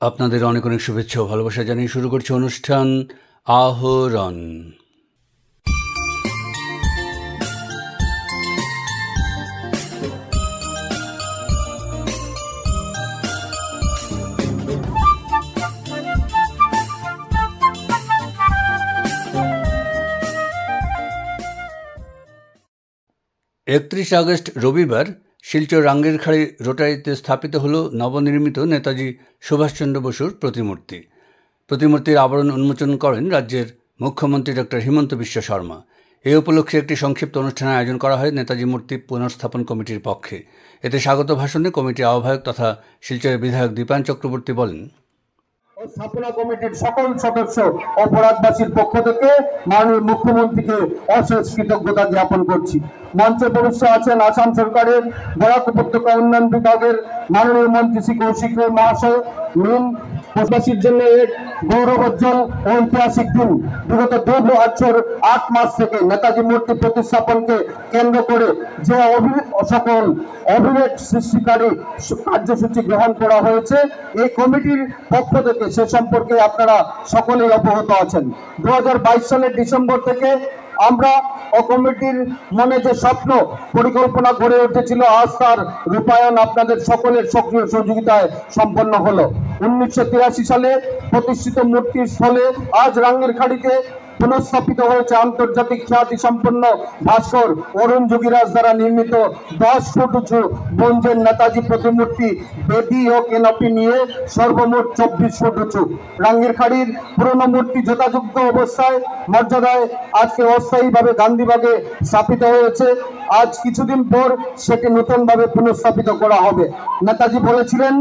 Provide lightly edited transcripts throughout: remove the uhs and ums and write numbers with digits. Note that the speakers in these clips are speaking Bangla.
আপনাদের অনেক অনেক শুভেচ্ছা ও ভালোবাসা জানিয়ে শুরু করছি অনুষ্ঠান আহরণ। আগস্ট রবিবার শিলচর রাঙ্গিরখাড়ি রোটারিতে স্থাপিত হল নবনির্মিত নেতাজি সুভাষচন্দ্র বসুর প্রতিমূর্তি। প্রতিমূর্তির আবরণ উন্মোচন করেন রাজ্যের মুখ্যমন্ত্রী ডক্টর হিমন্ত বিশ্ব শর্মা। এই উপলক্ষে একটি সংক্ষিপ্ত অনুষ্ঠানের আয়োজন করা হয় নেতাজি মূর্তি পুনর্স্থাপন কমিটির পক্ষে। এতে স্বাগত ভাষণে কমিটির আহ্বায়ক তথা শিলচরের বিধায়ক দীপায়ন চক্রবর্তী বলেন, স্থাপনা কমিটির সকল সদস্য অপরাধবাসীর পক্ষ থেকে মাননীয় মুখ্যমন্ত্রীকে অশেষ কৃতজ্ঞতা জ্ঞাপন করছি। মঞ্চে উপস্থিত আছেন আসাম সরকারের বরাক উপত্যকা উন্নয়ন বিভাগের মাননীয় মন্ত্রী শ্রী কৌশিক মহাশয়। দেশবাসীর জন্য এক গৌরবোজ্জ্বল ও ঐতিহাসিক দিন। বিগত 2 মাস থেকে নেতাজি মূর্তি প্রতিস্থাপনকে কেন্দ্র করে যে সকল অভিলেখ সৃষ্টিকারী কার্যসূচি গ্রহণ করা হয়েছে, এই কমিটির পক্ষ থেকে সে সম্পর্কে আপনারা সকলেই অবগত আছেন। 2022 সালের ডিসেম্বর থেকে আমরা কমিটির মনে যে স্বপ্ন পরিকল্পনা গড়ে উঠেছিল, আজ তার রূপায়ণ আপনাদের সকলের সক্রিয় সহযোগিতায় সম্পন্ন হলো। 1983 সালে প্রতিষ্ঠিত মূর্তির স্থলে আজ রাঙ্গিরখাড়িতে পুনঃস্থাপিত হয়েছে আন্তর্জাতিক খ্যাতি সম্পন্ন ভাস্কর অরুণ যোগীরাজ দ্বারা নির্মিত 10 ফুট উঁচু ব্রোঞ্জের নেতাজি প্রতিমূর্তি, বেদি ও কেনপি নিয়ে সর্বমোট 24 ফুট উঁচু। রাঙ্গিরখাড়ির পুরনো মূর্তি যথাযোগ্য অবস্থায় মর্যাদায় আজকে অস্থায়ীভাবে গান্ধীবাগে স্থাপিত হয়েছে। আজ কিছুদিন পর সেটি নতুনভাবে পুনঃস্থাপিত করা হবে। নেতাজি বলেছিলেন,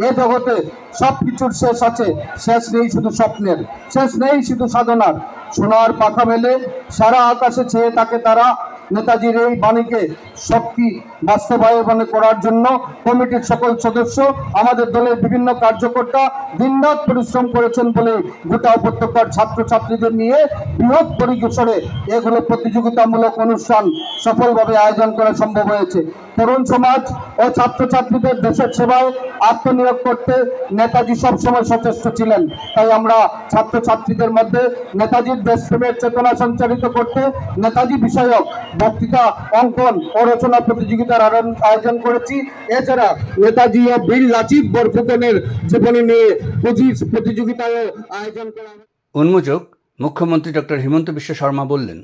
এ জগতে সবকিছুর শেষ আছে, শেষ নেই শুধু স্বপ্নের, শেষ নেই শুধু সাধনার। সোনার পাখা মেলে সারা আকাশে চেয়ে থাকে তারা। নেতাজির এই বাণীকে শক্তি বাস্তবায়ন করার জন্য কমিটির সকল সদস্য, আমাদের দলের বিভিন্ন কার্যকর্তা দিনরাত পরিশ্রম করেছেন বলে গোটা উপত্যকার ছাত্রছাত্রীদের নিয়ে বৃহৎ পরিসরে এগুলো প্রতিযোগিতামূলক অনুষ্ঠান সফলভাবে আয়োজন করা সম্ভব হয়েছে। তরুণ সমাজ ও ছাত্রছাত্রীদের দেশের সেবায় আত্মনিয়োগ করতে নেতাজি সবসময় সচেষ্ট ছিলেন। তাই আমরা ছাত্রছাত্রীদের মধ্যে নেতাজির দেশপ্রেমের চেতনা সঞ্চারিত করতে নেতাজি বিষয়ক বক্তৃতা, অঙ্কন ও রচনা প্রতিযোগিতার আয়োজন করেছি। এছাড়া নেতাজি ও বীর লাচিত বরফুকনের জীবনী নিয়ে কুইজ প্রতিযোগিতাও আয়োজন করা। উন্মোচক মুখ্যমন্ত্রী ডক্টর হিমন্ত বিশ্ব শর্মা বললেন,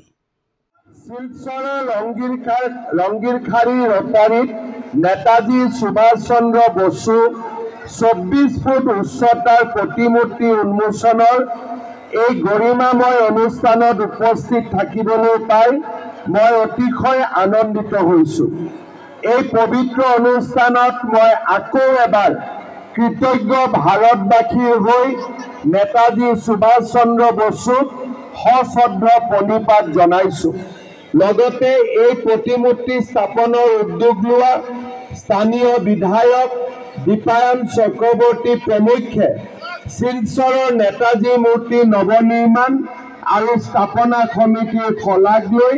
শিলচরের রঙ্গিরখাড়ি রোটারিত নেতাজি সুভাষচন্দ্র বসু 24 ফুট উচ্চতাৰ প্ৰতিমূৰ্তি উন্মোচনৰ এই গৰিমাময় অনুষ্ঠানত উপস্থিত থাকিবলৈ পাই মই অতিশয় আনন্দিত হৈছোঁ। এই পবিত্ৰ অনুষ্ঠানত মই আকৌ এবাৰ কৃতজ্ঞ ভাৰতবাসীৰ হৈ নেতাজী সুভাষ চন্দ্ৰ বসুক সশ্ৰদ্ধা প্ৰণিপাত জনাইছোঁ। লগতে এই প্ৰতিমূৰ্তি স্থাপনৰ উদ্যোগ লোৱা স্থানীয় বিধায়ক দীপায়ন চক্ৰৱৰ্তী প্ৰমুখ্যে শিলচৰৰ নেতাজী মূৰ্তি নৱনিৰ্মাণ আৰু স্থাপনা সমিতিৰ শলাগ লৈ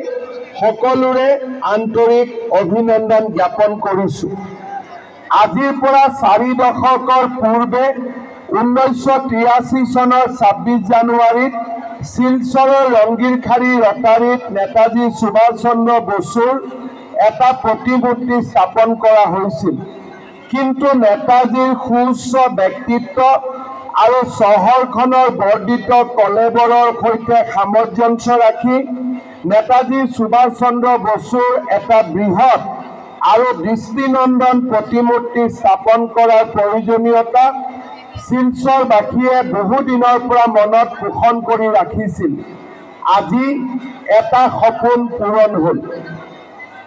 সকলোৰে আন্তৰিক অভিনন্দন জ্ঞাপন কৰিছোঁ। আজিৰ পৰা 4 দশকৰ পূৰ্বে 1983 চনৰ 26 জানুৱাৰীত শিলচৰৰ ৰঙ্গিৰখাড়ি ৰটাৰীত নেতাজী সুভাষ চন্দ্ৰ বসুৰ এটা প্ৰতিমূৰ্তি স্থাপন কৰা হৈছিল। কিন্তু নেতাজীৰ সুউচ্চ ব্যক্তিত্ব আৰু চহৰখনৰ বৰ্ধিত কলেবৰৰ সৈতে সামঞ্জস্য ৰাখি নেতাজী সুভাষ চন্দ্ৰ বসুৰ এটা বৃহৎ আৰু দৃষ্টিনন্দন প্ৰতিমূৰ্তি স্থাপন কৰাৰ প্ৰয়োজনীয়তা শিলচৰবাসীয়ে বহুদিনৰ পৰা মনত পোষণ কৰি ৰাখিছিল। আজি এটা সপোন পূৰণ হ'ল।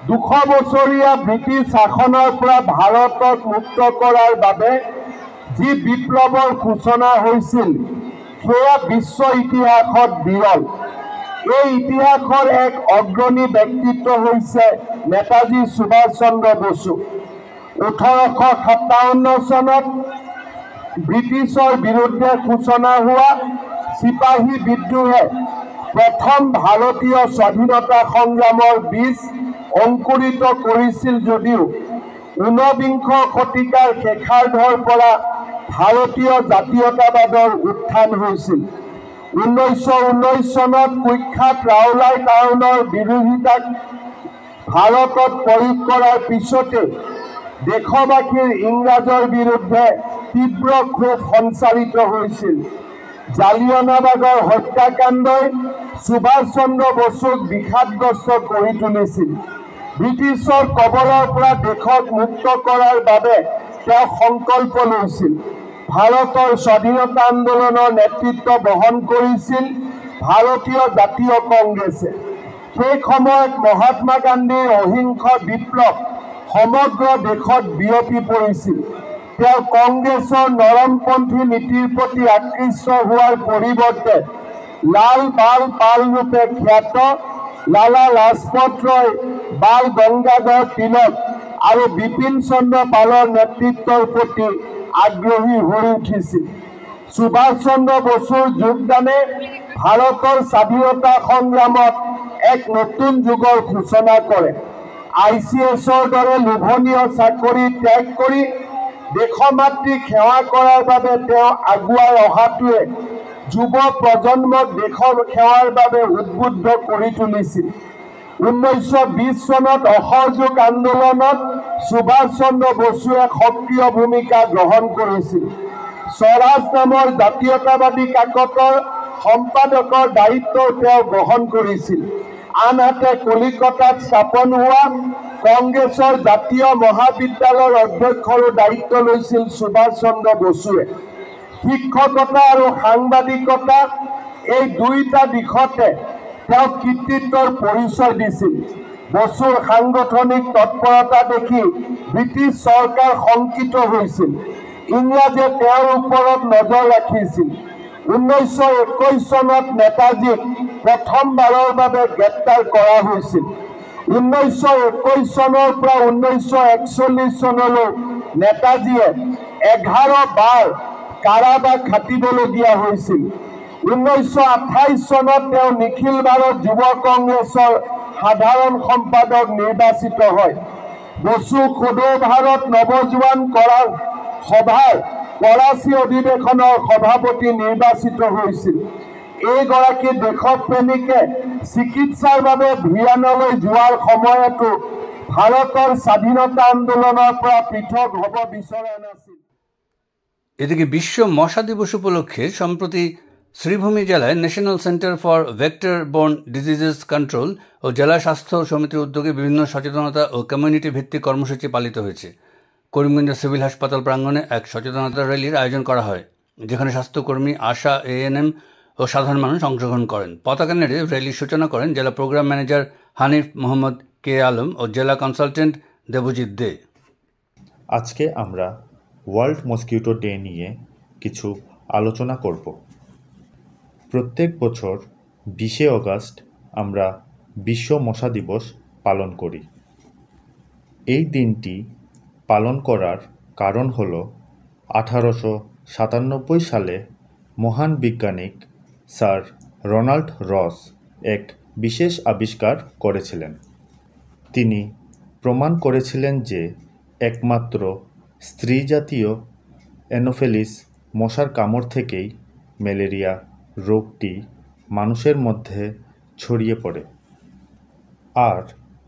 200 বছৰীয়া ব্ৰিটিছ শাসনৰ পৰা ভাৰতক মুক্ত কৰাৰ বাবে যি বিপ্লৱৰ সূচনা হৈছিল, সেয়া বিশ্ব ইতিহাসত বিৰল। এই ইতিহাসৰ এক অগ্ৰণী ব্যক্তিত্ব হৈছে নেতাজী সুভাষ চন্দ্ৰ বসু। 1857 চনত ব্ৰিটিছৰ বিৰুদ্ধে সূচনা হোৱা চিপাহী বিদ্ৰোহে প্ৰথম ভাৰতীয় স্বাধীনতা সংগ্ৰামৰ বীজ অংকুৰিত কৰিছিল যদিও 19বিংশ শতিকাৰ শেষাৰ্ধৰ পৰা ভাৰতীয় জাতীয়তাবাদৰ উত্থান হৈছিল। 1919 চনত কুখ্যাত ৰাওলাই টাউনৰ বিৰোধিতাক ভাৰতত প্ৰয়োগ কৰাৰ পিছতে দেশবাসীৰ ইংৰাজৰ বিৰুদ্ধে তীব্ৰ ক্ষোভ সঞ্চাৰিত হৈছিল। জালিয়ানাবাগৰ হত্যাকাণ্ডই সুভাষ চন্দ্ৰ বসুক বিষাদগ্ৰস্ত কৰি তুলিছিল। ব্ৰিটিছৰ কবলৰ পৰা দেশক মুক্ত কৰাৰ বাবে তেওঁ সংকল্প লৈছিল। ভাৰতৰ স্বাধীনতা আন্দোলনৰ নেতৃত্ব বহন কৰিছিল ভাৰতীয় জাতীয় কংগ্ৰেছে। সেই সময়ত মহাত্মা গান্ধীৰ অহিংস বিপ্লৱ সমগ্ৰ দেশত বিয়পি পৰিছিল। তেওঁ কংগ্ৰেছৰ নৰমপন্থী নীতিৰ প্ৰতি আকৃষ্ট হোৱাৰ পৰিৱৰ্তে লাল বাল পাল ৰূপে খ্যাত লালা লাজপত ৰয়, বাল গংগাধৰ তিলক আৰু বিপিন চন্দ্ৰ পালৰ নেতৃত্বৰ প্ৰতি আগ্ৰহী হৈ উঠিছিল। সুভাষ চন্দ্ৰ বসুৰ যোগদানে ভাৰতৰ স্বাধীনতা সংগ্ৰামত এক নতুন যুগৰ সূচনা কৰে। ICSৰ দৰে লোভনীয় চাকৰি ত্যাগ কৰি দেশমাতৃক সেৱা কৰাৰ বাবে তেওঁ আগুৱাই অহাটোৱে যুৱ প্ৰজন্মক দেশৰ সেৱাৰ বাবে উদ্বুদ্ধ কৰি তুলিছিল। 1920 চনত অসহযোগ আন্দোলনত সুভাষ চন্দ্ৰ বসুৱে সক্ৰিয় ভূমিকা গ্ৰহণ কৰিছিল। স্বৰাজ নামৰ জাতীয়তাবাদী কাকতৰ সম্পাদকৰ দায়িত্ব তেওঁ গ্ৰহণ কৰিছিল। আনহাতে কলিকতাত স্থাপন হোৱা কংগ্ৰেছৰ জাতীয় মহাবিদ্যালয়ৰ অধ্যক্ষৰো দায়িত্ব লৈছিল সুভাষ চন্দ্ৰ বসুৱে। শিক্ষকতা আৰু সাংবাদিকতা এই দুয়োটা দিশতে তেওঁ কৃতিত্বৰ পৰিচয় দিছিল। বসুৰ সাংগঠনিক তৎপৰতা দেখি ব্ৰিটিছ চৰকাৰ শংকিত হৈছিল। ইংৰাজে তেওঁৰ ওপৰত নজৰ ৰাখিছিল। 1921 চনত নেতাজীক প্ৰথমবাৰৰ বাবে গ্ৰেপ্তাৰ কৰা হৈছিল। 1921 চনৰ পৰা 1941 চনলৈ নেতাজীয়ে 11 বাৰ কাৰাবাস খাটিবলগীয়া হৈছিল। 1928 চনত তেওঁ নিখিল ভাৰত যুৱ কংগ্ৰেছৰ সাধাৰণ সম্পাদক নিৰ্বাচিত হয়। বসু সদৌ ভাৰত নৱজোৱান সভাৰ কৰাচী অধিৱেশনৰ সভাপতি নিৰ্বাচিত হৈছিল। এইগৰাকী দেশপ্ৰেমিকে চিকিৎসাৰ বাবে ভিয়েনালৈ যোৱাৰ সময়তো ভাৰতৰ স্বাধীনতা আন্দোলনৰ পৰা পৃথক হ'ব বিচৰা নাছিল। এদিকে বিশ্ব মশা দিবস উপলক্ষে সম্প্রতি শ্রীভূমি জেলায় national centre for vector borne diseases control ও জেলা স্বাস্থ্য সমিতির উদ্যোগে বিভিন্ন সচেতনতা ও কমিউনিটি ভিত্তিক কর্মসূচি পালিত হয়েছে। করিমগঞ্জ সিভিল হাসপাতাল প্রাঙ্গণে এক সচেতনতা র্যালির আয়োজন করা হয়, যেখানে স্বাস্থ্যকর্মী, আশা, ANM ও সাধারণ মানুষ অংশগ্রহণ করেন। পতাকা নেড়ে র্যালির সূচনা করেন জেলা প্রোগ্রাম ম্যানেজার হানিফ মোহাম্মদ কে আলম ও জেলা কনসালটেন্ট দেবজিৎ দে। আজকে আমরা ওয়ার্ল্ড মসকিউটো ডে নিয়ে কিছু আলোচনা করব। প্রত্যেক বছর 20শে অগাস্ট আমরা বিশ্ব মশা দিবস পালন করি। এই দিনটি পালন করার কারণ হল 1897 সালে মহান বৈজ্ঞানিক স্যার রোনাল্ড রস এক বিশেষ আবিষ্কার করেছিলেন। তিনি প্রমাণ করেছিলেন যে একমাত্র স্ত্রী জাতীয় অ্যানোফেলিস মশার কামড় থেকেই ম্যালেরিয়া রোগটি মানুষের মধ্যে ছড়িয়ে পড়ে। আর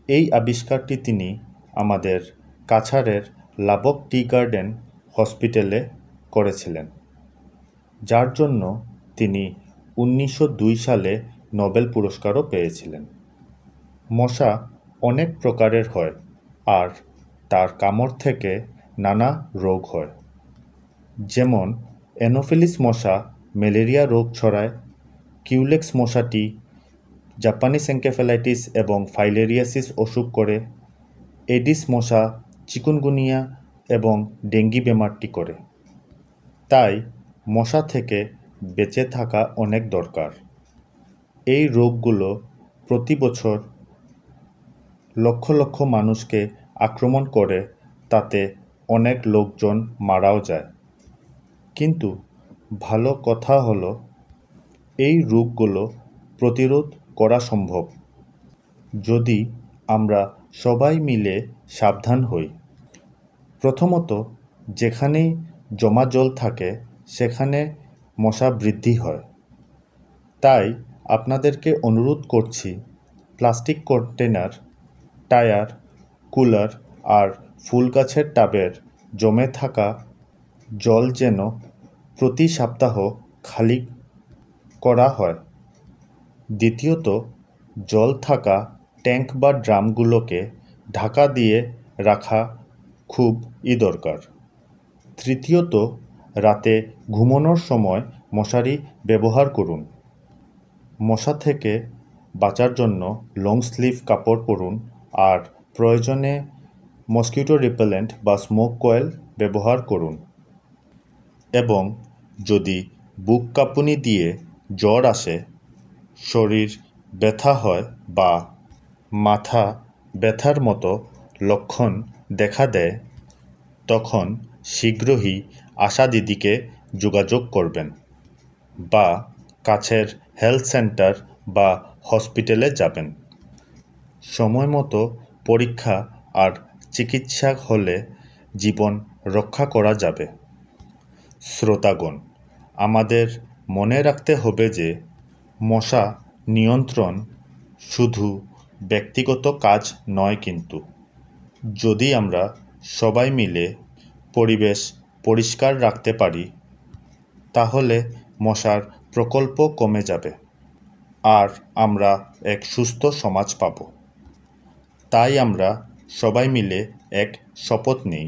এই আবিষ্কারটি তিনি আমাদের কাছাড়ের লাবক টি গার্ডেন হসপিটালে করেছিলেন, যার জন্য তিনি 1902 সালে নোবেল পুরস্কারও পেয়েছিলেন। মশা অনেক প্রকারের হয় আর তার কামড় থেকে নানা রোগ হয়। যেমন অ্যানোফিলিস মশা ম্যালেরিয়া রোগ ছড়ায়, কিউলেক্স মশাটি জাপানিস এনকেফেলাইটিস এবং ফাইলেরিয়াসিস অসুখ করে, এডিস মশা চিকুনগুনিয়া এবং ডেঙ্গি বেমারটি করে। তাই মশা থেকে বেঁচে থাকা অনেক দরকার। এই রোগগুলো প্রতি বছর লক্ষ লক্ষ মানুষকে আক্রমণ করে, তাতে অনেক লোকজন মারাও যায়। কিন্তু ভালো কথা হলো এই রোগগুলো প্রতিরোধ করা সম্ভব যদি আমরা সবাই মিলে সাবধান হই। প্রথমত, যেখানেই জমা জল থাকে সেখানে মশা বৃদ্ধি হয়। তাই আপনাদেরকে অনুরোধ করছি, প্লাস্টিক কন্টেনার, টায়ার, কুলার আর ফুল গাছের টাবের জমে থাকা জল যেন প্রতি সপ্তাহ খালি করা হয়। দ্বিতীয়ত, জল থাকা ট্যাঙ্ক বা ড্রামগুলোকে ঢাকা দিয়ে রাখা খুবই দরকার। তৃতীয়ত, রাতে ঘুমানোর সময় মশারি ব্যবহার করুন। মশা থেকে বাঁচার জন্য লং স্লিভ কাপড় পরুন আর প্রয়োজনে মসকিউটো রিপেলেন্ট বা স্মোক কয়েল ব্যবহার করুন। এবং যদি বুক কাঁপুনি দিয়ে জ্বর আসে, শরীর ব্যথা হয় বা মাথা ব্যথার মতো লক্ষণ দেখা দেয়, তখন শীঘ্রই আশা দিদিকে যোগাযোগ করবেন বা কাছের হেলথ সেন্টার বা হসপিটালে যাবেন। সময় মতো পরীক্ষা আর চিকিৎসা হলে জীবন রক্ষা করা যাবে। শ্রোতাগণ, আমাদের মনে রাখতে হবে যে মশা নিয়ন্ত্রণ শুধু ব্যক্তিগত কাজ নয়, কিন্তু যদি আমরা সবাই মিলে পরিবেশ পরিষ্কার রাখতে পারি তাহলে মশার প্রকোপ কমে যাবে আর আমরা এক সুস্থ সমাজ পাব। তাই আমরা সবাই মিলে এক শপথ নিই,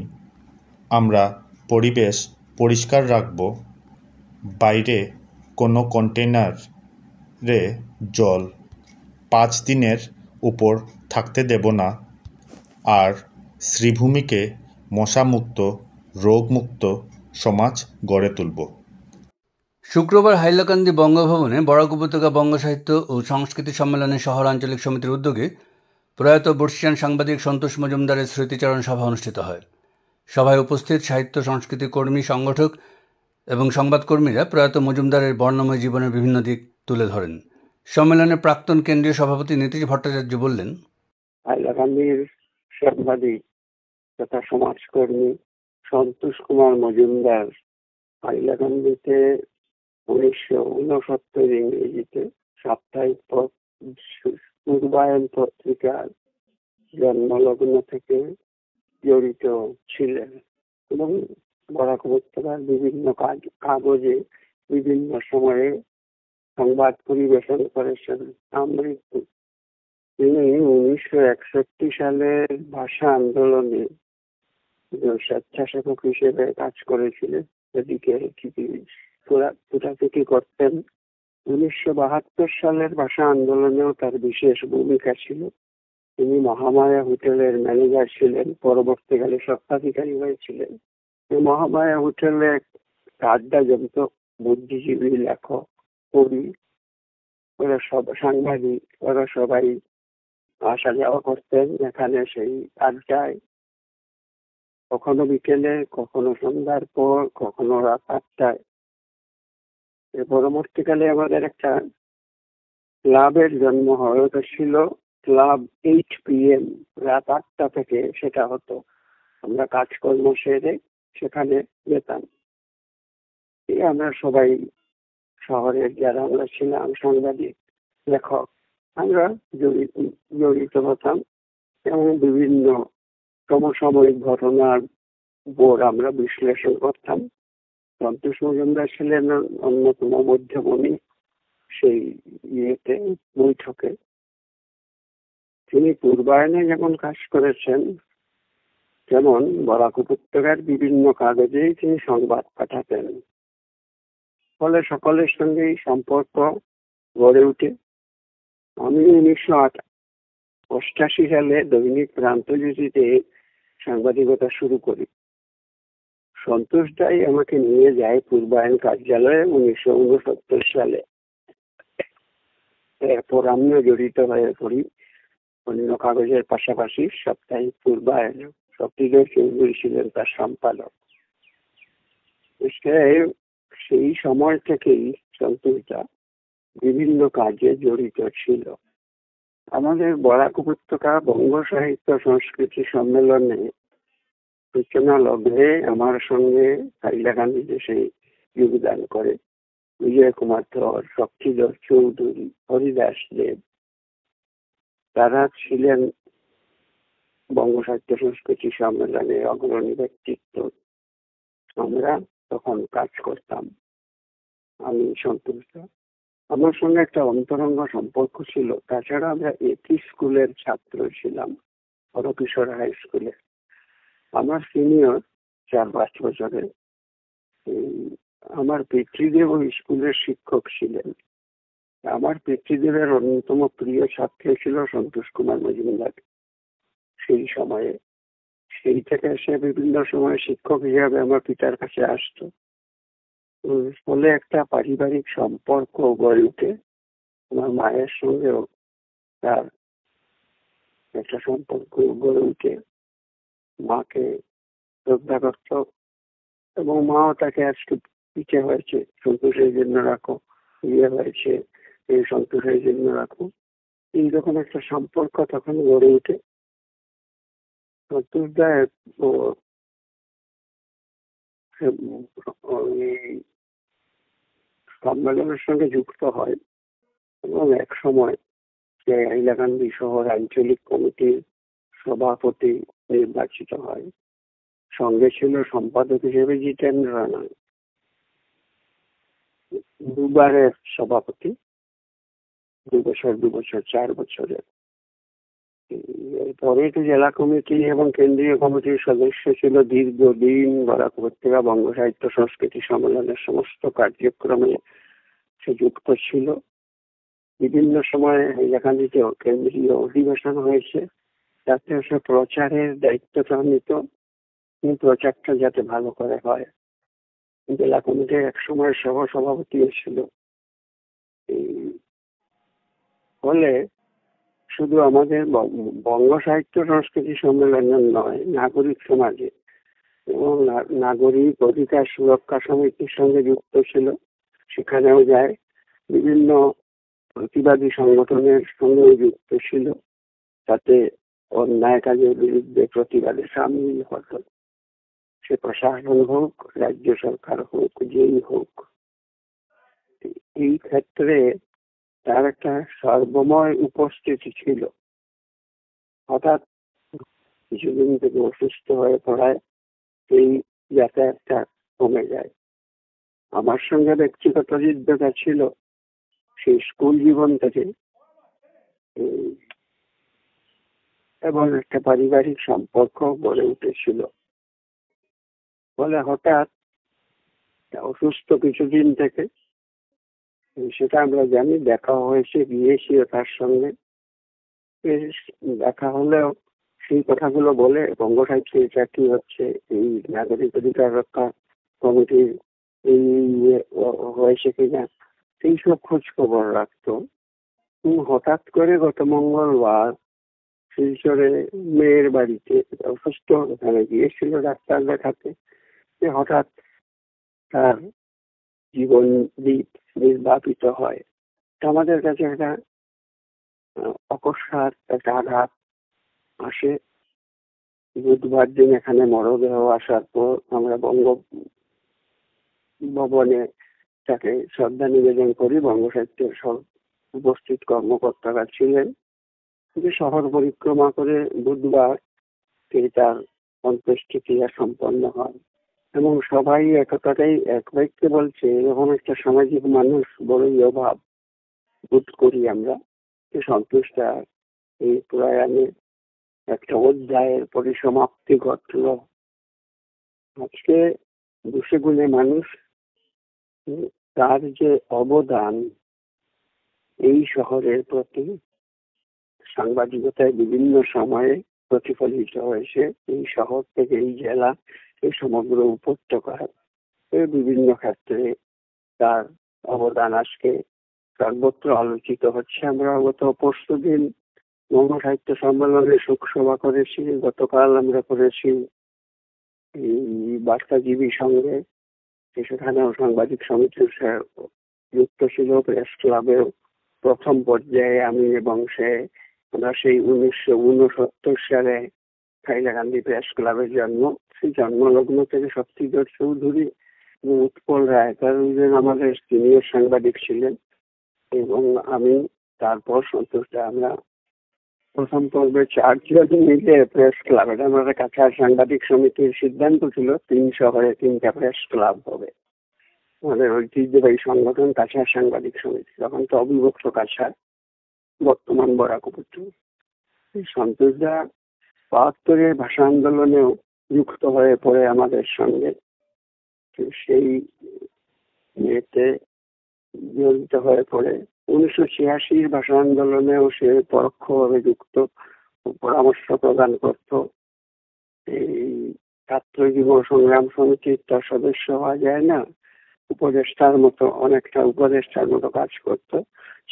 আমরা পরিবেশ পরিষ্কার রাখব, বাইরে কোনো কন্টেনারে জল 5 দিনের উপর থাকতে দেব না আর শ্রীভূমিকে মশামুক্ত, রোগমুক্ত সমাজ গড়ে তুলব। শুক্রবার হাইলাকান্দি বঙ্গভবনে বরাক উপত্যকা বঙ্গ সাহিত্য ও সংস্কৃতি সম্মেলনে শহর আঞ্চলিক সমিতির উদ্যোগে প্রয়াত বর্ষিয়ান সাংবাদিক সন্তোষ মজুমদারের স্মৃতিচারণ সভা অনুষ্ঠিত হয়। সভায় উপস্থিত সাহিত্য সংস্কৃতি কর্মী, সংগঠক এবং সংবাদকর্মীরা প্রয়াত মজুমদারের বর্ণময় জীবনের বিভিন্ন দিক তুলে ধরেন। সম্মেলনে প্রাক্তন কেন্দ্রীয় সভাপতি নীতিশ ভট্টাচার্য বললেন, হাইলাকান্দির সাংবাদিক তথা সমাজকর্মী সন্তোষ কুমার মজুমদার হাইলাকান্দিতে 1969 ইংরেজিতে সাপ্তাহিক পূর্বায়ন পত্রিকার জন্মলগ্ন থেকে জড়িত ছিলেন এবং বরাক উপত্যকার বিভিন্ন কাগজে বিভিন্ন সময়ে সংবাদ পরিবেশন করেছেন। আমৃত্যু তিনি 1961 সালের ভাষা আন্দোলনে স্বেচ্ছাসেবক হিসেবে কাজ করেছিলেন, এদিকে ছোটাছুটি করতেন। 1972 সালের ভাষা আন্দোলনেও তার বিশেষ ভূমিকা ছিল। তিনি মহামায়া হোটেলের ম্যানেজার ছিলেন, পরবর্তীকালে স্বত্বাধিকারী হয়েছিলেন। মহামায়া হোটেলে আড্ডা জমত, বুদ্ধিজীবী, লেখক, কবি, ওরা সব সাংবাদিক, ওরা সবাই আসা যাওয়া করতেন এখানে। সেই আড্ডায় কখনো বিকেলে, কখনো সন্ধ্যার পর, কখনো রাত 8টায়। পরবর্তীকালে আমাদের একটা ক্লাবের জন্ম হয়েছিল, ক্লাব 8 PM, রাত 8টা থেকে সেটা হতো। আমরা কাজকর্ম সেরে সেখানে যেতাম। আমরা সবাই শহরের যারা আমরা ছিলাম সাংবাদিক, লেখক, আমরা জড়িত হতাম এবং বিভিন্ন সমসাময়িক ঘটনার উপর আমরা বিশ্লেষণ করতাম। সন্তোষ মজুমদার ছিলেন অন্যতম মধ্যমণি সেই বৈঠকে। তিনি পূর্বায়নে যেমন কাজ করেছেন, যেমন বরাক উপত্যকার বিভিন্ন কাগজেই তিনি সংবাদ পাঠাতেন, ফলে সকলের সঙ্গেই সম্পর্ক গড়ে ওঠে। আমি 1988 সালে দৈনিক প্রান্তজ্যোতিতে সাংবাদিকতা শুরু করি। সন্তোষ দাই আমাকে নিয়ে যায় পূর্বায়ন কার্যালয়ে 1969 সালে। এরপর আমিও জড়িত হয়ে পড়ি অন্য কাগজের পাশাপাশি সাপ্তাহিক পূর্বায়ন। শক্তিধর চৌধুরী ছিলেন তার সম্পাদক। সেই সময় থেকেই সন্তোষ দা বিভিন্ন কাজে জড়িত ছিল। আমাদের বরাক উপত্যকা বঙ্গ সাহিত্য সংস্কৃতি সম্মেলনে সূচনা লগ্নে আমার সঙ্গে হাইলাকান্দিতে সেই যোগদান করে বিজয় কুমার ধর, শক্তিধর চৌধুরী, হরিদাস দেব। তারা ছিলেন বঙ্গ সাহিত্য সংস্কৃতি সম্মেলনের অগ্রণী ব্যক্তিত্ব। আমরা তখন কাজ করতাম। আমি সন্তুষ্ট, আমার সঙ্গে একটা অন্তরঙ্গ সম্পর্ক ছিল। তাছাড়া আমরা একই স্কুলের ছাত্র ছিলাম, হরকিশোর হাই স্কুলে। আমার সিনিয়র 4-5 বছরের। আমার পিতৃদেব ওই স্কুলের শিক্ষক ছিলেন। আমার পিতৃদেবের অন্যতম প্রিয় ছাত্র ছিল সন্তোষ কুমার মজুমদার। সেই সময়ে সেই থেকে সে বিভিন্ন সময় শিক্ষক হিসাবে আমার পিতার কাছে আসতো। ফলে একটা পারিবারিক সম্পর্ক গড়ে উঠে। আমার মায়ের সঙ্গেও তার একটা সম্পর্ক গড়ে উঠে। মাকে শ্রদ্ধা করত এবং মাও তাকে আজকে পিঠে হয়েছে, সন্তোষের জন্য রাখো, ইয়ে হয়েছে, এই সন্তোষের জন্য রাখো। এইরকম একটা সম্পর্ক তখন গড়ে উঠে। সন্তোষ দা সম্মেলনের সঙ্গে যুক্ত হয় এবং এক সময় সে হাইলাকান্দি শহর আঞ্চলিক কমিটির সভাপতি নির্বাচিত হয়। সঙ্গে ছিল সম্পাদক হিসেবে জিতেন্দ্র রানা, দুবারের সভাপতি, 2 বছর 4 বছরের। এরপরে তো জেলা কমিটি এবং কেন্দ্রীয় কমিটির সদস্য ছিল। দীর্ঘদিন বরাক উপত্যকা বঙ্গ সাহিত্য সংস্কৃতি সম্মেলনের সমস্ত কার্যক্রমে সে যুক্ত ছিল। বিভিন্ন সময়ে হাইলাকান্দিতেও কেন্দ্রীয় অধিবেশন হয়েছে, যাতে সে প্রচারের দায়িত্বটা নিত, প্রচারটা যাতে ভালো করে হয়। জেলা কমিটির এক সময় সহ সভাপতি ছিল। ফলে শুধু আমাদের বঙ্গ সাহিত্য সংস্কৃতি সম্মেলনের নয়, নাগরিক সমাজে এবং নাগরিক অধিকার সুরক্ষা সমিতির সঙ্গে যুক্ত ছিল। সেখানেও যায়। বিভিন্ন প্রতিবাদী সংগঠনের সঙ্গে যুক্ত ছিল, তাতে অন্যায় কাজের বিরুদ্ধে প্রতিবাদে সামিল হতো। সে প্রশাসন হোক, রাজ্য সরকার হোক, যেই হোক। এই ক্ষেত্রে তার একটা সর্বময় উপস্থিতি ছিল। হঠাৎ কিছুদিন থেকে অসুস্থ হয়ে পড়ায় এই যাতায়াতটা কমে যায়। আমার সঙ্গে ব্যক্তিগত হৃদ্যতা ছিল সেই স্কুল জীবন থেকে, এবং একটা পারিবারিক সম্পর্ক গড়ে উঠেছিল। ফলে হঠাৎ অসুস্থ কিছুদিন থেকে, সেটা আমরা জানি, দেখা হয়েছে, গিয়েছি তার সঙ্গে। দেখা হলেও সেই কথাগুলো বলে বঙ্গ সাহিত্যে এটা কি হচ্ছে, এই নাগরিক অধিকার রক্ষা কমিটির এই হয়েছে কিনা, এইসব খোঁজ খবর রাখতো। হঠাৎ করে গত মঙ্গলবার শিলচরে মেয়ের বাড়িতে অসুস্থ, ওখানে গিয়েছিল ডাক্তার দেখাতে। হঠাৎ তার জীবন নির্বাপিত হয়। আমাদের কাছে একটা অকস্মাৎ একটা আঘাত আসে। বুধবার দিন এখানে মরদেহ আসার পর আমরা বঙ্গ ভবনে তাকে শ্রদ্ধা নিবেদন করি। বঙ্গ সাহিত্যের সব উপস্থিত কর্মকর্তারা ছিলেন। শহর পরিক্রমা করে বুধবার তার অন্ত্যেষ্টিক্রিয়া সম্পন্ন হয় এবং সবাই একতাটাই এক বাক্যে বলছে, এরকম একটা সামাজিক মানুষ বড়ই অভাব বোধ করি আমরা। সন্তুষ্ট এই প্রয়াণে একটা অধ্যায়ের পরিসমাপ্তি ঘটল। আজকে 200 গুণে মানুষ, তার যে অবদান এই শহরের প্রতি সাংবাদিকতায় বিভিন্ন সময়ে প্রতিফলিত হয়েছে। এই শহর থেকে এই জেলা, এই সমগ্র উপত্যকার বিভিন্ন ক্ষেত্রে তার অবদান আজকে সর্বত্র আলোচিত হচ্ছে। আমরা গত পরশুদিন বঙ্গ সাহিত্য সম্মেলনে শোকসভা করেছি। গতকাল আমরা করেছি এই বার্তাজীবী সঙ্গে, সেখানেও সাংবাদিক সমিতির যুক্ত ছিল। প্রেস ক্লাবেও প্রথম পর্যায়ে আমি এবং আমরা সেই 1969 সালে হাইলাকান্দি প্রেস ক্লাবের জন্ম। সেই জন্মলগ্ন থেকে শক্তিধর চৌধুরী এবং উৎপল রায় তারা আমাদের সিনিয়র সাংবাদিক ছিলেন এবং আমি, তারপর সন্তোষ দা, আমরা প্রথম পর্বে 4 জন মিলে প্রেস ক্লাব, এটা আমাদের কাছাড় সাংবাদিক সমিতির সিদ্ধান্ত ছিল 3 শহরে 3টা প্রেস ক্লাব হবে। আমাদের ঐতিহ্যবাহী সংগঠন কাছাড় সাংবাদিক সমিতি, তখন তো অবিভক্ত কাছাড়, বর্তমান বরাকপুর। সন্তোষ দা 72-এর ভাষা আন্দোলনেও যুক্ত হয়ে পড়ে আমাদের সঙ্গে। সেই ইয়েতে জড়িত হয়ে পড়ে 1986 ভাষা আন্দোলনেও সে পরোক্ষভাবে যুক্ত, পরামর্শ প্রদান করত। এই ছাত্র যুব সংগ্রাম সমিতির তো সদস্য হওয়া যায় না, উপদেষ্টার মতো, অনেকটা উপদেষ্টার মতো কাজ করতো।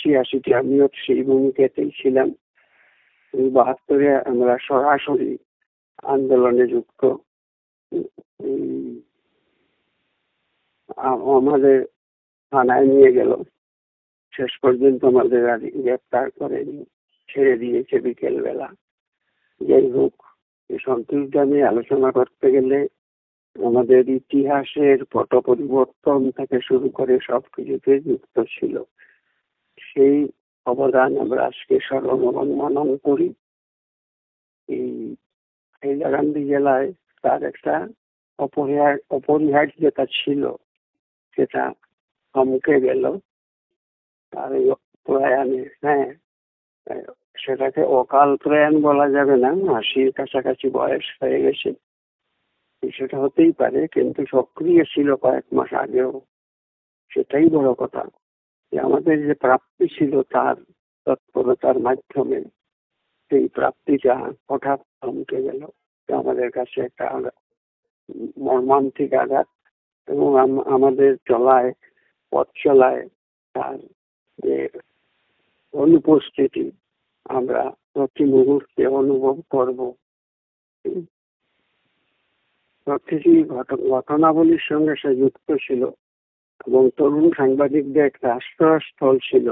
86-তে আমিও সেই ভূমিকাতেই ছিলাম। 72-এ আমরা সরাসরি আন্দোলনে যুক্ত। আমাদের থানায় নিয়ে গেল, শেষ পর্যন্ত আমাদের আর গ্রেপ্তার করেনি, ছেড়ে দিয়েছে বিকেল বেলা। যাই হোক, সন্তোষ দা নিয়ে আলোচনা করতে গেলে আমাদের ইতিহাসের পট পরিবর্তন থেকে শুরু করে সবকিছুতে যুক্ত ছিল। সেই অবদান আমরা আজকে স্মরণ এবং মনন করি। এই হাইলাকান্দি জেলায় তার একটা অপরিহার্যতা ছিল, সেটা থমকে গেল তার এই প্রয়াণে। হ্যাঁ, সেটাকে অকাল প্রয়াণ বলা যাবে না, 80-র কাছাকাছি বয়স হয়ে গেছে, সেটা হতেই পারে, কিন্তু সক্রিয় ছিল কয়েক মাস আগেও। সেটাই বড় কথা, যে আমাদের যে প্রাপ্তি ছিল তার তৎপরতার মাধ্যমে সেই প্রাপ্তিটা হঠাৎ থমকে গেল। আমাদের কাছে একটা মর্মান্তিক আঘাত, এবং আমাদের পথ চলায় তার যে অনুপস্থিতি আমরা প্রতি মুহূর্তে অনুভব করব। প্রতিটি ঘটনাবলীর সঙ্গে সে যুক্ত ছিল এবং তরুণ সাংবাদিকদের একটা আশ্রয়স্থল ছিল।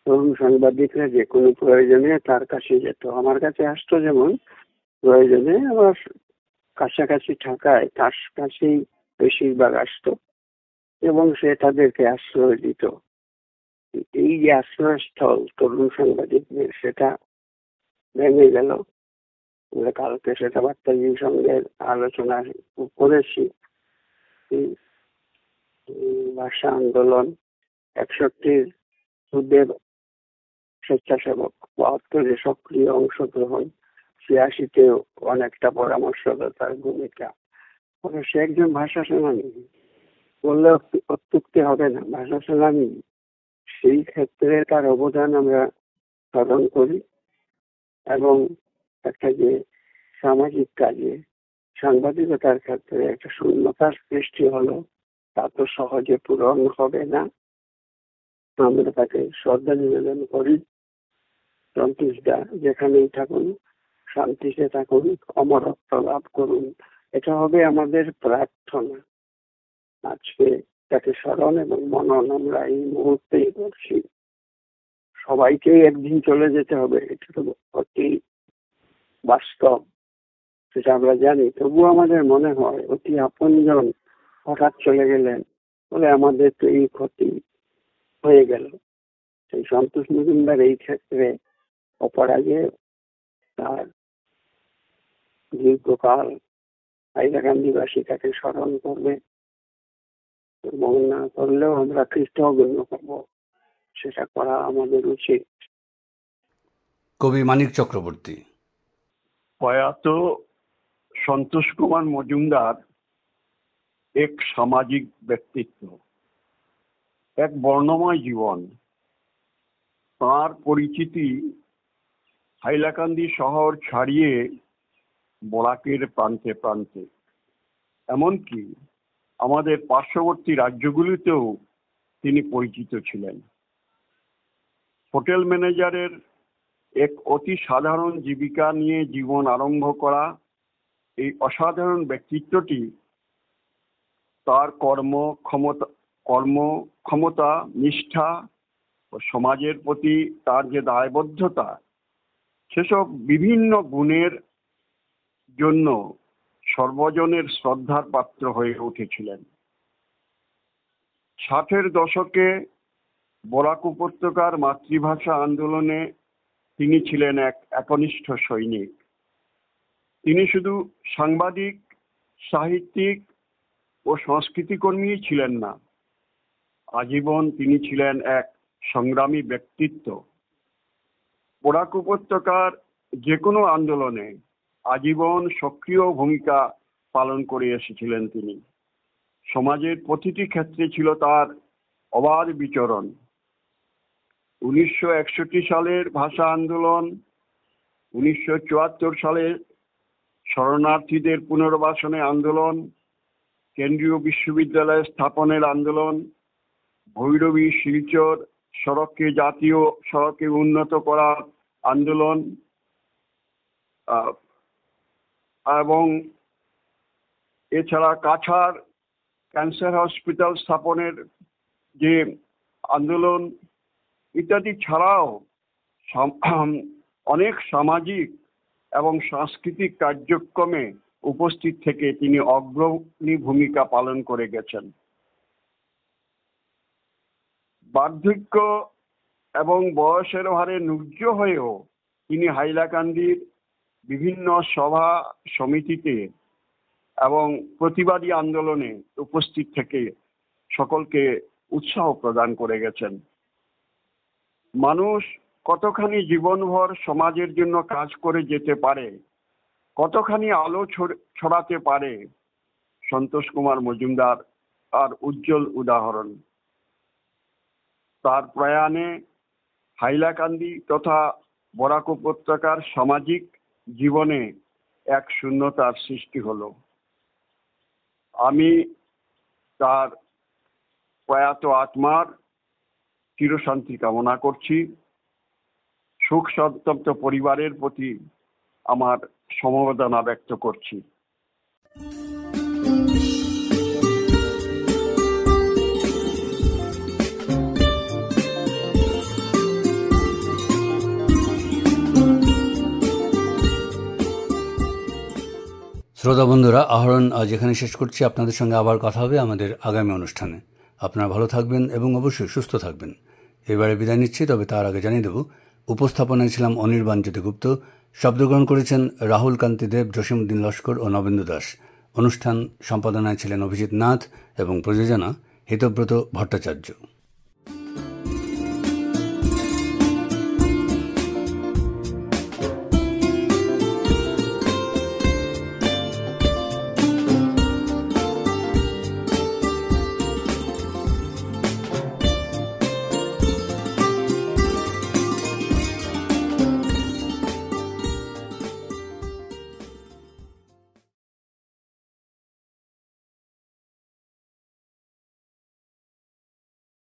তরুণ সাংবাদিকরা যে কোনো প্রয়োজনে তার কাছে যেত। আমার কাছে আসতো যেমন প্রয়োজনে, আবার কাছাকাছি থাকায় তার কাছেই বেশিরভাগ আসতো এবং সে তাদেরকে আশ্রয় দিত। এই যে আশ্রয়স্থল তরুণ সাংবাদিকদের, সেটা ভেঙে গেল। কালকে সেটা বার্তাজীর সঙ্গে আলোচনা করেছি। ভাষা আন্দোলন, 61-র সুদেব স্বেচ্ছাসেবক, 72-এ সক্রিয় অংশগ্রহণ, 86-তেও অনেকটা পরামর্শদাতার ভূমিকা। সে একজন ভাষা সেনানী বললে অত্যুক্তি হবে না, ভাষা সেনানী। সেই ক্ষেত্রে তার অবদান আমরা স্মরণ করি এবং একটা যে সামাজিক কাজে সাংবাদিকতার ক্ষেত্রে একটা শূন্যতার সৃষ্টি হলো, তা তো সহজে পূরণ হবে না। আমরা তাকে শ্রদ্ধা নিবেদন করি। সন্তোষ দা যেখানেই থাকুন, শান্তিতে থাকুন, অমরত্ব লাভ করুন, এটা হবে আমাদের প্রার্থনা। আজকে তাকে স্মরণ এবং মনন আমরা এই মুহূর্তেই করছি। সবাইকেই একদিন চলে যেতে হবে, এটা তো অতি বাস্তব, সেটা আমরা জানি। তবুও আমাদের মনে হয় অতি আপনজন হঠাৎ চলে গেলেন বলে আমাদের তো এই ক্ষতি হয়ে গেল। সেই সন্তোষ মজুমদার এই ক্ষেত্রে অপরাজে, তার দীর্ঘকাল হাইলাকান্দিবাসী তাকে স্মরণ করবে এবং না করলেও আমরা কৃতজ্ঞ হব, সেটা করা আমাদের উচিত। কবি মানিক চক্রবর্তী। প্রয়াত সন্তোষ কুমার মজুমদার এক সামাজিক ব্যক্তিত্ব, এক বর্ণময় জীবন। তাঁর পরিচিতি হাইলাকান্দি শহর ছাড়িয়ে বরাকের প্রান্তে প্রান্তে, এমনকি আমাদের পার্শ্ববর্তী রাজ্যগুলিতেও তিনি পরিচিত ছিলেন। হোটেল ম্যানেজারের এক অতি সাধারণ জীবিকা নিয়ে জীবন আরম্ভ করা এই অসাধারণ ব্যক্তিত্বটি তার কর্মক্ষমতা, নিষ্ঠা ও সমাজের প্রতি তার যে দায়বদ্ধতা, সেসব বিভিন্ন গুণের জন্য সর্বজনের শ্রদ্ধার পাত্র হয়ে উঠেছিলেন। 60-এর দশকে বরাক উপত্যকার মাতৃভাষা আন্দোলনে তিনি ছিলেন এক একনিষ্ঠ সৈনিক। তিনি শুধু সাংবাদিক, সাহিত্যিক ও সংস্কৃতিকর্মী ছিলেন না, আজীবন তিনি ছিলেন এক সংগ্রামী ব্যক্তিত্ব। বরাক উপত্যকার যে কোনো আন্দোলনে আজীবন সক্রিয় ভূমিকা পালন করে এসেছিলেন তিনি। সমাজের প্রতিটি ক্ষেত্রে ছিল তার অবাধ বিচরণ। 1961 সালের ভাষা আন্দোলন, 1974 সালের শরণার্থীদের পুনর্বাসনের আন্দোলন, কেন্দ্রীয় বিশ্ববিদ্যালয় স্থাপনের আন্দোলন, ভৈরবী শিলচর সড়ককে জাতীয় সড়কে উন্নত করার আন্দোলন এবং এছাড়া কাছাড় ক্যান্সার হসপিটাল স্থাপনের যে আন্দোলন ইত্যাদি ছাড়াও অনেক সামাজিক এবং সাংস্কৃতিক কার্যক্রমে উপস্থিত থেকে তিনি অগ্রণী ভূমিকা পালন করে গেছেন। বার্ধক্য এবং বয়সের ভারে ন্যূর্য হয়েও তিনি হাইলাকান্দির বিভিন্ন সভা সমিতিতে এবং প্রতিবাদী আন্দোলনে উপস্থিত থেকে সকলকে উৎসাহ প্রদান করে গেছেন। মানুষ কতখানি জীবনভর সমাজের জন্য কাজ করে যেতে পারে, কতখানি আলো ছড়াতে পারে, সন্তোষ কুমার মজুমদার আর উজ্জ্বল উদাহরণ। তার প্রয়াণে হাইলাকান্দি তথা বরাক উপত্যকার সামাজিক জীবনে এক শূন্যতার সৃষ্টি হলো। আমি তার প্রয়াত আত্মার চিরশান্তি কামনা করছি। শোক সন্তপ্ত পরিবারের প্রতি আমার সমবেদনা ব্যক্ত করছি। শ্রোতা বন্ধুরা, আহরণ আজ এখানে শেষ করছি। আপনাদের সঙ্গে আবার কথা হবে আমাদের আগামী অনুষ্ঠানে। আপনারা ভালো থাকবেন এবং অবশ্যই সুস্থ থাকবেন। এবারে বিদায় নিচ্ছি, তবে তার আগে জানিয়ে দেব, উপস্থাপনায় ছিলাম অনির্বাণ জ্যোতিগুপ্ত, শব্দগ্রহণ করেছেন রাহুল কান্তি দেব, জসীমউদ্দিন লস্কর ও নবেন্দু দাস। অনুষ্ঠান সম্পাদনায় ছিলেন অভিজিৎ নাথ এবং প্রযোজনা হিতব্রত ভট্টাচার্য।